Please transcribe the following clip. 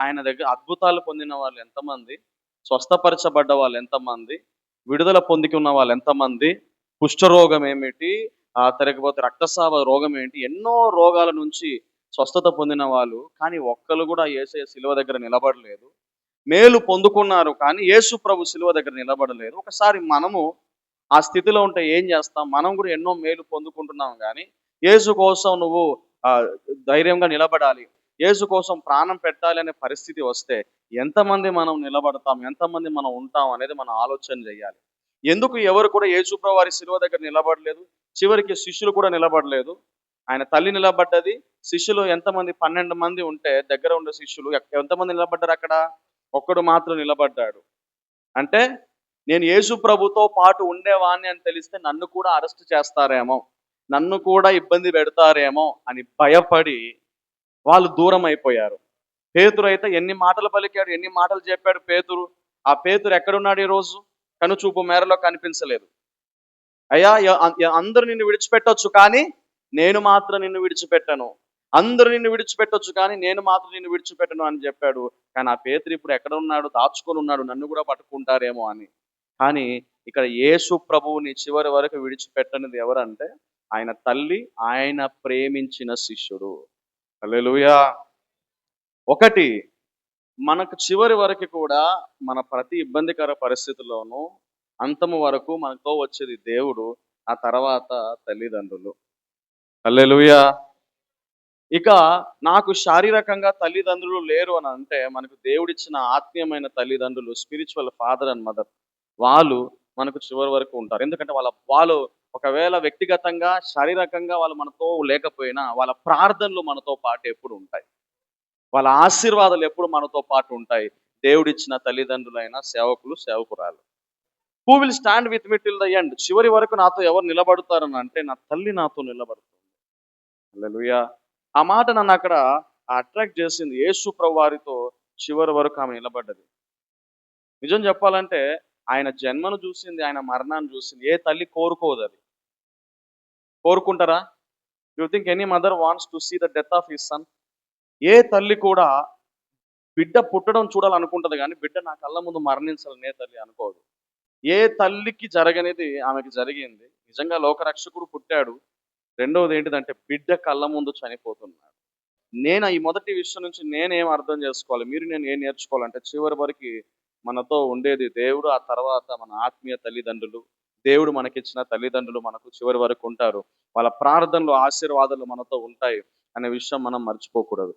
ఆయన దగ్గర అద్భుతాలు పొందిన వాళ్ళు ఎంతమంది? స్వస్థపరచబడ్డ వాళ్ళు ఎంతమంది? విడుదల పొందుకున్న వాళ్ళు ఎంతమంది? కుష్ఠరోగం ఏమిటి? తిరగబోతే రక్తస్రావ రోగం ఏంటి? ఎన్నో రోగాల నుంచి స్వస్థత పొందిన వాళ్ళు. కానీ ఒక్కళ్ళు కూడా యేసయ్య శిలువ దగ్గర నిలబడలేదు. మేలు పొందుకున్నారు కానీ యేసు ప్రభు శిలువ దగ్గర నిలబడలేదు. ఒకసారి మనము ఆ స్థితిలో ఉంటే ఏం చేస్తాం? మనం కూడా ఎన్నో మేలు పొందుకుంటున్నాం గానీ, యేసు కోసం నువ్వు ఆహ్, ధైర్యంగా నిలబడాలి. యేసు కోసం ప్రాణం పెట్టాలి అనే పరిస్థితి వస్తే, ఎంతమంది మనం నిలబడతాం? ఎంతమంది మనం ఉంటాం అనేది మనం ఆలోచన చేయాలి. ఎందుకు ఎవరు కూడా యేసు ప్రభు వారి శిలువ దగ్గర నిలబడలేదు? చివరికి శిష్యులు కూడా నిలబడలేదు. ఆయన తల్లి నిలబడ్డది. శిష్యులు ఎంతమంది 12 మంది ఉంటే దగ్గర ఉండే శిష్యులు ఎంతమంది నిలబడ్డారక్కడ? ఒక్కడు మాత్రం నిలబడ్డాడు. అంటే నేను యేసు ప్రభుతో పాటు ఉండేవాడిని అని తెలిస్తే నన్ను కూడా అరెస్ట్ చేస్తారేమో, నన్ను కూడా ఇబ్బంది పెడతారేమో అని భయపడి వాళ్ళు దూరం అయిపోయారు. పేతురు అయితే ఎన్ని మాటలు పలికాడు, ఎన్ని మాటలు చెప్పాడు పేతురు. ఆ పేతురు ఎక్కడున్నాడు ఈరోజు? కనుచూపు మేరలో కనిపించలేదు. అయ్యా అందరూ నిన్ను విడిచిపెట్టొచ్చు కానీ నేను మాత్రం నిన్ను విడిచిపెట్టను. అందరూ నిన్ను విడిచిపెట్టొచ్చు కానీ నేను మాత్రం నిన్ను విడిచిపెట్టను అని చెప్పాడు. కానీ ఆ పేతురు ఇప్పుడు ఎక్కడ ఉన్నాడు? దాచుకొని ఉన్నాడు. నన్ను కూడా పట్టుకుంటారేమో అని. కానీ ఇక్కడ యేసు ప్రభువుని చివరి వరకు విడిచిపెట్టనిది ఎవరంటే ఆయన తల్లి, ఆయన ప్రేమించిన శిష్యుడు. హల్లెలూయా! ఒకటి మనకు చివరి వరకు కూడా మన ప్రతి ఇబ్బందికర పరిస్థితుల్లోనూ అంతము వరకు మనతో వచ్చేది దేవుడు, ఆ తర్వాత తల్లిదండ్రులు. హల్లెలూయా! ఇక నాకు శారీరకంగా తల్లిదండ్రులు లేరు అని అంటే మనకు దేవుడిచ్చిన ఆత్మీయమైన తల్లిదండ్రులు, స్పిరిచువల్ ఫాదర్ అండ్ మదర్, వాళ్ళు మనకు చివరి వరకు ఉంటారు. ఎందుకంటే వాళ్ళు ఒకవేళ వ్యక్తిగతంగా, శారీరకంగా వాళ్ళు మనతో లేకపోయినా వాళ్ళ ప్రార్థనలు మనతో పాటు ఎప్పుడు ఉంటాయి. వాళ్ళ ఆశీర్వాదాలు ఎప్పుడు మనతో పాటు ఉంటాయి. దేవుడిచ్చిన తల్లిదండ్రులైన సేవకులు, సేవకురాలు. Who will stand with me till the end? చివరి వరకు నాతో ఎవరు నిలబడతారని అంటే నా తల్లి నాతో నిలబడుతుంది. హల్లెలూయా! ఆ మాట నన్ను అక్కడ అట్రాక్ట్ చేసింది. యేసు ప్రభువారితో చివరి వరకు ఆమె నిలబడ్డది. నిజం చెప్పాలంటే ఆయన జన్మను చూసింది, ఆయన మరణాన్ని చూసింది. ఏ తల్లి కోరుకోదది. కోరుకుంటారా? You think any mother wants to see the death of his son? ఏ తల్లి కూడా బిడ్డ పుట్టడం చూడాలనుకుంటది గానీ, బిడ్డ నా కళ్ళ ముందు మరణించాలని ఏ తల్లి అనుకోదు. ఏ తల్లికి జరగనిది ఆమెకి జరిగింది. నిజంగా లోకరక్షకుడు పుట్టాడు. రెండవది ఏంటిదంటే బిడ్డ కళ్ళ ముందు చనిపోతున్నాడు. నేను ఈ మొదటి విషయం నుంచి నేనేం అర్థం చేసుకోవాలి? నేను ఏం నేర్చుకోవాలంటే చివరి వరకి మనతో ఉండేది దేవుడు, ఆ తర్వాత మన ఆత్మీయ తల్లిదండ్రులు. దేవుడు మనకిచ్చిన తల్లిదండ్రులు మనకు చివరి వరకు ఉంటారు. వాళ్ళ ప్రార్థనలు, ఆశీర్వాదాలు మనతో ఉంటాయి అనే విషయం మనం మర్చిపోకూడదు.